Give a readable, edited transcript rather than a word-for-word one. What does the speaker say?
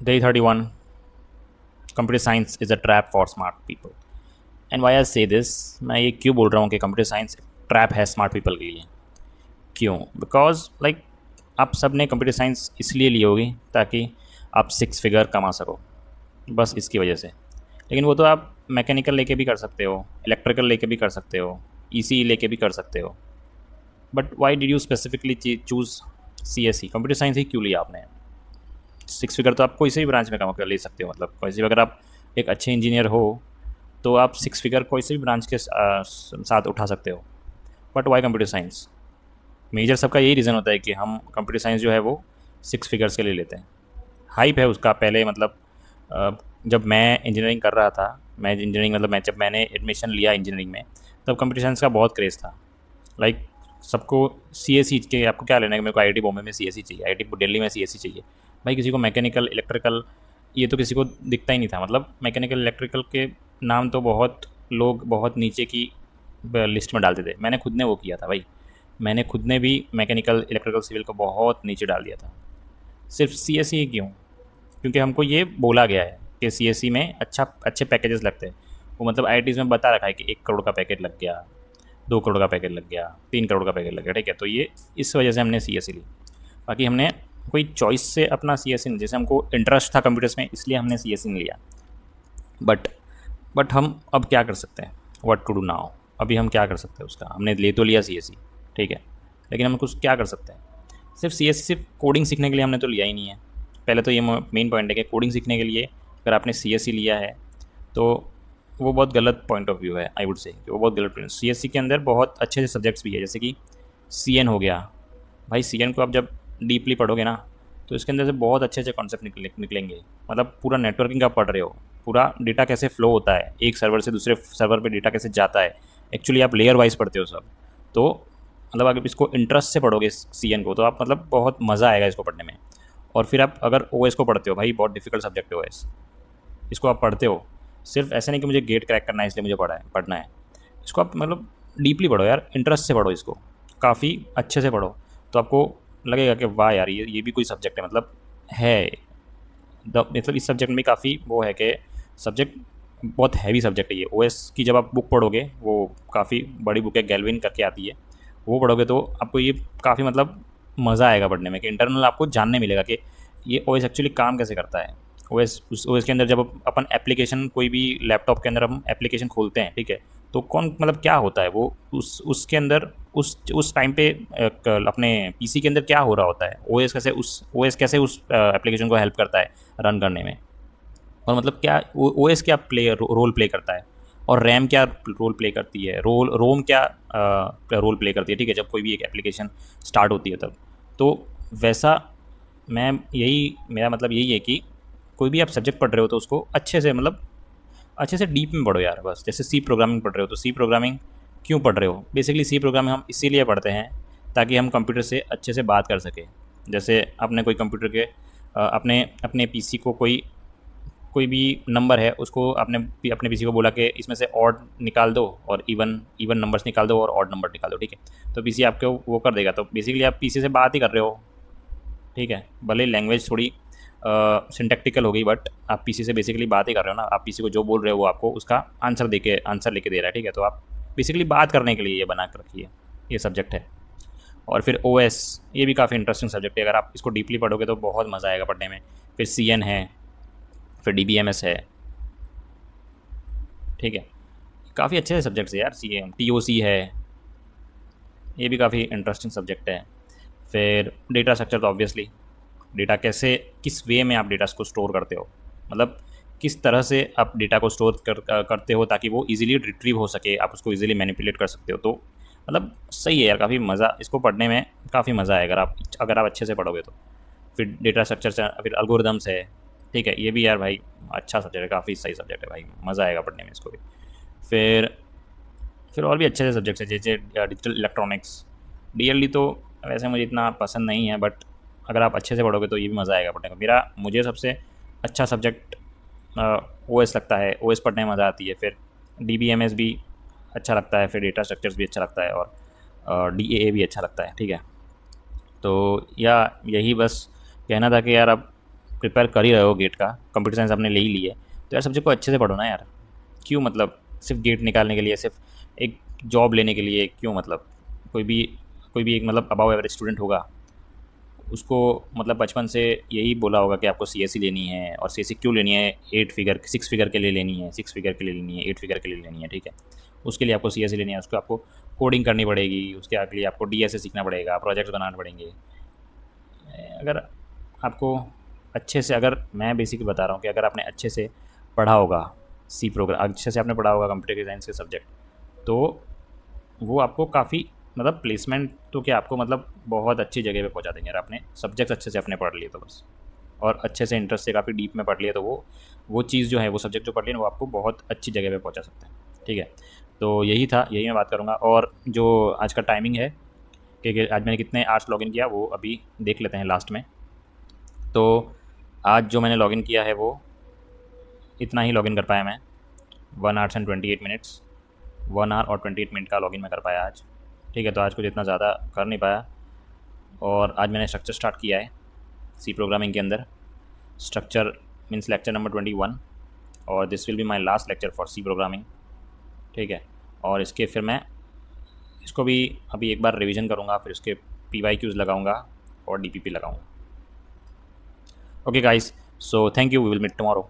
Day 31. Computer science is a trap for smart people. And why I say this, मैं ये क्यों बोल रहा हूँ कि कंप्यूटर साइंस ट्रैप है स्मार्ट पीपल के लिए? क्यों? बिकॉज लाइक आप सब ने कंप्यूटर साइंस इसलिए ली होगी ताकि आप सिक्स फिगर कमा सको, बस इसकी वजह से। लेकिन वो तो आप मैकेनिकल लेके भी कर सकते हो, इलेक्ट्रिकल लेके भी कर सकते हो, ईसी लेके भी कर सकते हो। But why did you specifically choose C S C? Computer science ही क्यों लिया आपने? सिक्स फिगर तो आप कोई से भी ब्रांच में कमा कर ले सकते हो, मतलब कोई से भी, अगर आप एक अच्छे इंजीनियर हो तो आप सिक्स फिगर कोई से भी ब्रांच के साथ उठा सकते हो। But why computer science? Major सबका यही रीज़न होता है कि हम कंप्यूटर साइंस जो है वो सिक्स फिगर्स के लिए लेते हैं। हाइप है उसका पहले, मतलब अ, जब मैं इंजीनियरिंग कर रहा था, मैं इंजीनियरिंग मतलब मैं जब मैंने एडमिशन लिया इंजीनियरिंग में, तब कंप्यूटर साइंस का बहुत क्रेज़ था। लाइक सबको सी एस सी के, आपको क्या लेना है, मेरे को आई टी बॉम्बे में सी एस सी चाहिए, आई टी दिल्ली में सी एस सी चाहिए। भाई किसी को मैकेनिकल इलेक्ट्रिकल ये तो किसी को दिखता ही नहीं था, मतलब मैकेनिकल इलेक्ट्रिकल के नाम तो बहुत लोग बहुत नीचे की लिस्ट में डालते थे। मैंने खुद ने वो किया था भाई, मैंने खुद ने भी मैकेनिकल इलेक्ट्रिकल सिविल को बहुत नीचे डाल दिया था। सिर्फ सी एस सी क्यों? क्योंकि हमको ये बोला गया है कि सी एस सी में अच्छे पैकेजेस लगते हैं। वो मतलब आई टीज़ में बता रखा है कि 1 करोड़ का पैकेज लग गया, 2 करोड़ का पैकेज लग गया, 3 करोड़ का पैकेज लग गया, ठीक है। तो ये इस वजह से हमने सी एस सी ली। बाकी हमने कोई चॉइस से अपना सी एस सी नहीं, जैसे हमको इंटरेस्ट था कंप्यूटर्स में इसलिए हमने सी एस सी नहीं लिया। बट बट हम अब क्या कर सकते हैं? What to do now? अभी हम क्या कर सकते हैं उसका? हमने ले तो लिया सी एस सी, ठीक है, लेकिन हम कुछ क्या कर सकते हैं? सिर्फ सी एस सी सिर्फ कोडिंग सीखने के लिए हमने तो लिया ही नहीं है। पहले तो ये मेन पॉइंट है कि कोडिंग सीखने के लिए अगर आपने सी एस सी लिया है तो वो बहुत गलत पॉइंट ऑफ व्यू है। आई वुड से कि वो बहुत गलत पॉइंट। सी एस सी के अंदर बहुत अच्छे अच्छे सब्जेक्ट्स भी है, जैसे कि सी एन हो गया। भाई सी एन को आप जब डीपली पढ़ोगे ना, तो इसके अंदर से बहुत अच्छे अच्छे कॉन्सेप्ट निकलेंगे। मतलब पूरा नेटवर्किंग आप पढ़ रहे हो, पूरा डेटा कैसे फ्लो होता है, एक सर्वर से दूसरे सर्वर पे डेटा कैसे जाता है, एक्चुअली आप लेयर वाइज पढ़ते हो सब। तो मतलब अगर इसको इंटरेस्ट से पढ़ोगे सी एन को, तो आप मतलब बहुत मज़ा आएगा इसको पढ़ने में। और फिर आप अगर ओ एस को पढ़ते हो, भाई बहुत डिफिकल्ट सब्जेक्ट है ओ एस, इसको आप पढ़ते हो सिर्फ ऐसे नहीं कि मुझे गेट क्रैक करना है इसलिए मुझे पढ़ना है। इसको आप मतलब डीपली पढ़ो यार, इंटरेस्ट से पढ़ो इसको, काफ़ी अच्छे से पढ़ो। तो आपको लगेगा कि वाह यार, ये भी कोई सब्जेक्ट है, मतलब है। मतलब इस सब्जेक्ट में काफ़ी वो है कि सब्जेक्ट बहुत हैवी सब्जेक्ट है ये। ओ एस की जब आप बुक पढ़ोगे, वो काफ़ी बड़ी बुक है, गैल्विन करके आती है, वो पढ़ोगे तो आपको ये काफ़ी मतलब मज़ा आएगा पढ़ने में, कि इंटरनल आपको जानने मिलेगा कि ये ओ एस एक्चुअली काम कैसे करता है। ओ एस, उस ओ एस के अंदर जब अपन एप्लीकेशन, कोई भी लैपटॉप के अंदर हम एप्लीकेशन खोलते हैं, ठीक है, तो कौन मतलब क्या होता है वो, उसके अंदर उस टाइम पे अपने पीसी के अंदर क्या हो रहा होता है, ओ एस कैसे उस एप्लीकेशन को हेल्प करता है रन करने में। और मतलब क्या ओ एस क्या रोल प्ले करता है, और रैम क्या रोल प्ले करती है, रोम क्या रोल प्ले करती है, ठीक है, जब कोई भी एक एप्लीकेशन स्टार्ट होती है तब। तो वैसा मैं यही मेरा मतलब यही है कि कोई भी आप सब्जेक्ट पढ़ रहे हो तो उसको अच्छे से, मतलब अच्छे से डीप में पढ़ो यार। बस जैसे सी प्रोग्रामिंग पढ़ रहे हो तो सी प्रोग्रामिंग क्यों पढ़ रहे हो? बेसिकली सी प्रोग्रामिंग हम इसीलिए पढ़ते हैं ताकि हम कंप्यूटर से अच्छे से बात कर सकें। जैसे आपने कोई कंप्यूटर के अपने अपने पीसी को कोई भी नंबर है, उसको आपने अपने पीसी को बोला कि इसमें से ऑड निकाल दो और इवन इवन नंबर्स निकाल दो और ऑड नंबर निकाल दो, ठीक है, तो पीसी आपको वो कर देगा। तो बेसिकली आप पीसी से बात ही कर रहे हो, ठीक है, भले लैंग्वेज थोड़ी सिंटैक्टिकल हो गई, बट आप पीसी से बेसिकली बात ही कर रहे हो ना। आप पीसी को जो बोल रहे हो वो आपको उसका आंसर लेके दे रहा है, ठीक है। तो आप बेसिकली बात करने के लिए ये बना कर रखी है, ये सब्जेक्ट है। और फिर ओ एस, ये भी काफ़ी इंटरेस्टिंग सब्जेक्ट है, अगर आप इसको डीपली पढ़ोगे तो बहुत मज़ा आएगा पढ़ने में। फिर सी एन है, फिर डी बी एम एस है, ठीक है, काफ़ी अच्छे से सब्जेक्ट्स है यार। सी एम टी ओ सी है, ये भी काफ़ी इंटरेस्टिंग सब्जेक्ट है। फिर डेटा स्ट्रक्चर, तो ऑब्वियसली डेटा कैसे, किस वे में आप डेटा को स्टोर करते हो, मतलब किस तरह से आप डेटा को स्टोर करते हो ताकि वो इजीली रिट्रीव हो सके, आप उसको इजीली मैनिपुलेट कर सकते हो। तो मतलब सही है यार, काफ़ी मज़ा, इसको पढ़ने में काफ़ी मज़ा आएगा अगर आप अच्छे से पढ़ोगे तो। फिर डेटा स्ट्रक्चर से फिर एल्गोरिदम्स है, ठीक है, ये भी यार भाई अच्छा सब्जेक्ट है, काफ़ी सही सब्जेक्ट है भाई, मज़ा आएगा पढ़ने में इसको भी। फिर फिर और भी अच्छे अच्छे सब्जेक्ट्स हैं, जैसे डिजिटल इलेक्ट्रॉनिक्स। डीएलडी तो वैसे मुझे इतना पसंद नहीं है, बट अगर आप अच्छे से पढ़ोगे तो ये भी मज़ा आएगा पढ़ने का। मुझे सबसे अच्छा सब्जेक्ट ओ एस लगता है, ओ एस पढ़ने में मज़ा आती है। फिर डी बी एम एस भी अच्छा लगता है, फिर डेटा स्ट्रक्चर्स भी अच्छा लगता है, और डी ए भी अच्छा लगता है, ठीक है। तो या यही बस कहना था कि यार अब प्रिपेयर कर ही रहे हो गेट का, कंप्यूटर साइंस आपने ले ही ली है, तो यार सब्जेक्ट को अच्छे से पढ़ो ना यार। क्यों मतलब सिर्फ गेट निकालने के लिए, सिर्फ एक जॉब लेने के लिए क्यों? मतलब कोई भी कोई भी एक मतलब अबाव एवरेज स्टूडेंट होगा, उसको मतलब बचपन से यही बोला होगा कि आपको सीएससी लेनी है, और सीएससी क्यों लेनी है? 8 फिगर 6 फिगर के लिए लेनी है, 6 फिगर के लिए लेनी है, 8 फिगर के लिए लेनी है, ठीक है। उसके लिए आपको सीएससी लेनी है, उसको आपको कोडिंग करनी पड़ेगी, उसके आगे लिए आपको डीएसए सीखना पड़ेगा, प्रोजेक्ट्स बनाने पड़ेंगे। अगर आपको अच्छे से, अगर मैं बेसिकली बता रहा हूँ कि अगर आपने अच्छे से पढ़ा होगा सी प्रोग्राम, अच्छे से आपने पढ़ा होगा कंप्यूटर साइंस के सब्जेक्ट, तो वो आपको काफ़ी मतलब प्लेसमेंट तो क्या, आपको मतलब बहुत अच्छी जगह पे पहुंचा देंगे। अगर आपने सब्जेक्ट अच्छे से अपने पढ़ लिए तो बस, और अच्छे से इंटरेस्ट से काफ़ी डीप में पढ़ लिया, तो वो चीज़ जो है, वो सब्जेक्ट जो पढ़ लिया ना, वो आपको बहुत अच्छी जगह पे पहुंचा सकते हैं, ठीक है। तो यही था, यही मैं बात करूँगा। और जो आज का टाइमिंग है कि आज मैंने कितने आवर्स लॉगिन किया, वो अभी देख लेते हैं लास्ट में। तो आज जो मैंने लॉगिन किया है वो इतना ही लॉगिन कर पाया मैं, 1 hours and 28 minutes, 1 hour और 28 मिनट का लॉगिन मैं कर पाया आज, ठीक है। तो आज कुछ इतना ज़्यादा कर नहीं पाया। और आज मैंने स्ट्रक्चर स्टार्ट किया है सी प्रोग्रामिंग के अंदर। स्ट्रक्चर मीन्स लेक्चर नंबर 21, और this will be my last lecture for C programming, ठीक है। और इसके फिर मैं इसको भी अभी एक बार रिवीजन करूँगा, फिर इसके PYQs लगाऊंगा और DPP लगाऊंगा। Okay guys, so thank you, we will meet tomorrow.